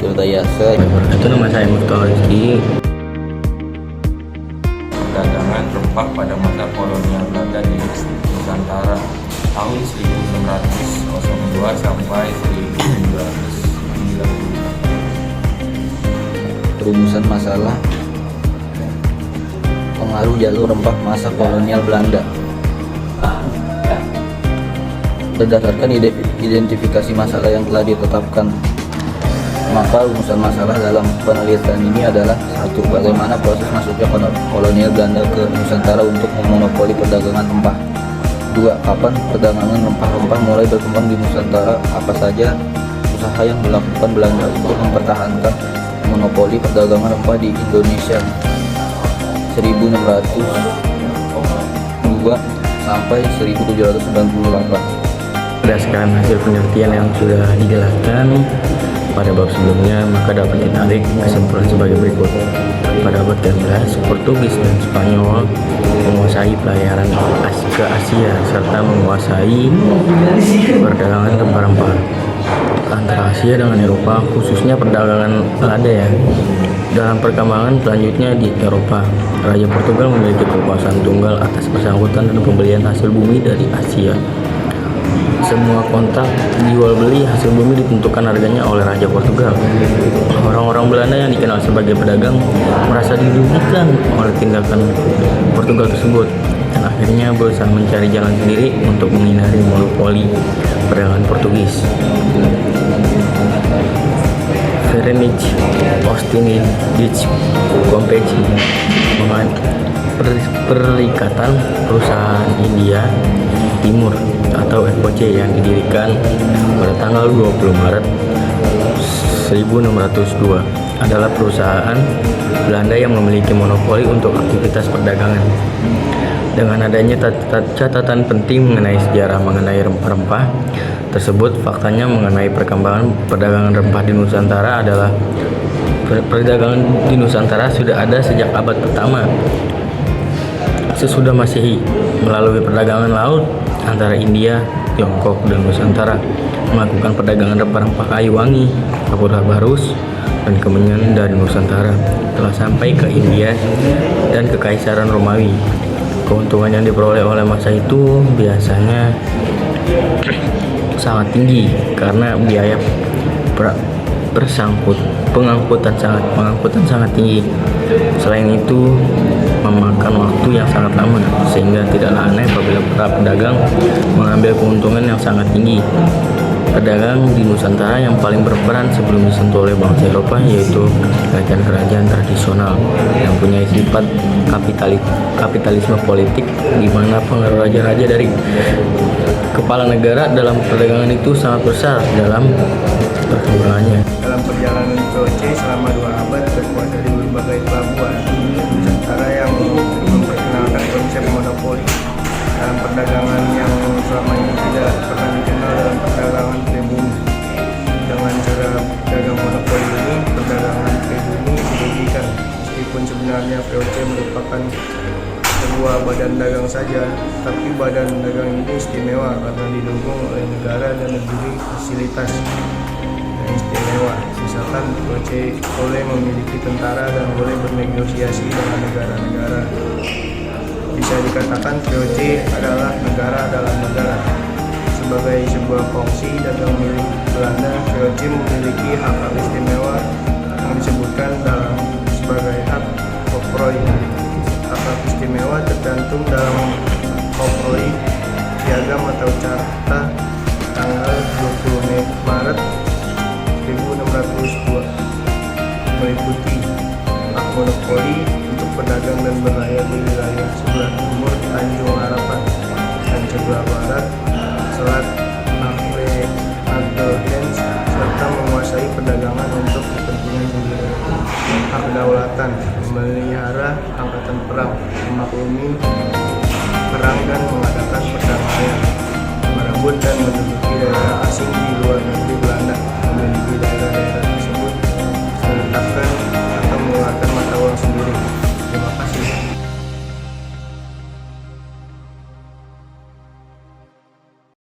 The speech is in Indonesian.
Tirtayasa. Itu nama saya Mustafa Rizky. Perdagangan rempah pada masa kolonial Belanda di Nusantara tahun 1902 sampai 1990. Rumusan masalah pengaruh jalur rempah masa kolonial Belanda. Berdasarkan identifikasi masalah yang telah ditetapkan, maka rumusan masalah dalam penelitian ini adalah: 1. Bagaimana proses masuknya kolonial Belanda ke Nusantara untuk memonopoli perdagangan rempah. 2. Kapan perdagangan rempah-rempah mulai berkembang di Nusantara? Apa saja usaha yang dilakukan Belanda untuk mempertahankan monopoli perdagangan rempah di Indonesia 1602 sampai 1798. Berdasarkan hasil penelitian yang sudah dijelaskan pada bab sebelumnya, maka dapat ditarik kesimpulan sebagai berikut. Pada abad ke-11, Portugis dan Spanyol menguasai pelayaran ke Asia serta menguasai perdagangan rempah-rempah antara Asia dengan Eropa, khususnya perdagangan lada ya. Dalam perkembangan selanjutnya di Eropa, Raja Portugal memiliki kekuasaan tunggal atas persangkutan dan pembelian hasil bumi dari Asia. Semua kontrak jual beli hasil bumi ditentukan harganya oleh Raja Portugal. Orang-orang Belanda yang dikenal sebagai pedagang merasa dirugikan oleh tindakan Portugal tersebut dan akhirnya berusaha mencari jalan sendiri untuk menghindari monopoli perdagangan Portugis. Verenigde Oost-Indische Compagnie, Perikatan Perusahaan India Timur atau FOC, yang didirikan pada tanggal 20 Maret 1602 adalah perusahaan Belanda yang memiliki monopoli untuk aktivitas perdagangan. Dengan adanya catatan penting mengenai sejarah mengenai rempah-rempah tersebut, faktanya mengenai perkembangan perdagangan rempah di Nusantara adalah perdagangan di Nusantara sudah ada sejak abad pertama sesudah Masehi melalui perdagangan laut antara India, Tiongkok, dan Nusantara, melakukan perdagangan rempah-rempah kayu wangi, kapur barus, dan kemenyan dari Nusantara telah sampai ke India dan Kekaisaran Romawi. Keuntungan yang diperoleh oleh masa itu biasanya sangat tinggi karena biaya pengangkutan sangat tinggi. Selain itu memakan waktu yang sangat lama, sehingga tidaklah aneh apabila para pedagang mengambil keuntungan yang sangat tinggi. Pedagang di Nusantara yang paling berperan sebelum disentuh oleh bangsa Eropa yaitu kerajaan-kerajaan tradisional yang punya sifat kapitalisme politik, di mana pengaruh raja-raja dari kepala negara dalam perdagangan itu sangat besar dalam perkembangannya. Dalam perjalanan VOC selama 2 abad berkuat dari berbagai pelabuhan Nusantara yang memperkenalkan konsep monopoli dalam perdagangan yang selama ini tidak pernah dikenal dalam perdagangan pribumi. Dengan cara dagang monopoli ini, perdagangan pribumi dirugikan, meskipun sebenarnya VOC merupakan sebuah badan dagang saja, tapi badan dagang ini istimewa karena didukung oleh negara dan diberi fasilitas yang istimewa. Misalkan VOC boleh memiliki tentara dan boleh bernegosiasi dengan negara-negara. Bisa dikatakan VOC adalah negara dalam negara. Sebagai sebuah fungsi dagang milik Belanda, VOC memiliki hak istimewa yang disebutkan dalam sebagai hak oktroi. Hak istimewa tercantum dalam oktroi piagam atau carta tanggal 20 Maret 1602, meliputi hak monopoli untuk pedagang dan berlayar di wilayah sebelah timur Tanjung Harapan dan sebelah barat Selat Adelhens, serta menguasai perdagangan untuk kepentingan sendiri. Hak kedaulatan memelihara angkatan perang, memaklumi perang dan mengadakan perdamaian, merebut dan menduduki daerah asing di luar negeri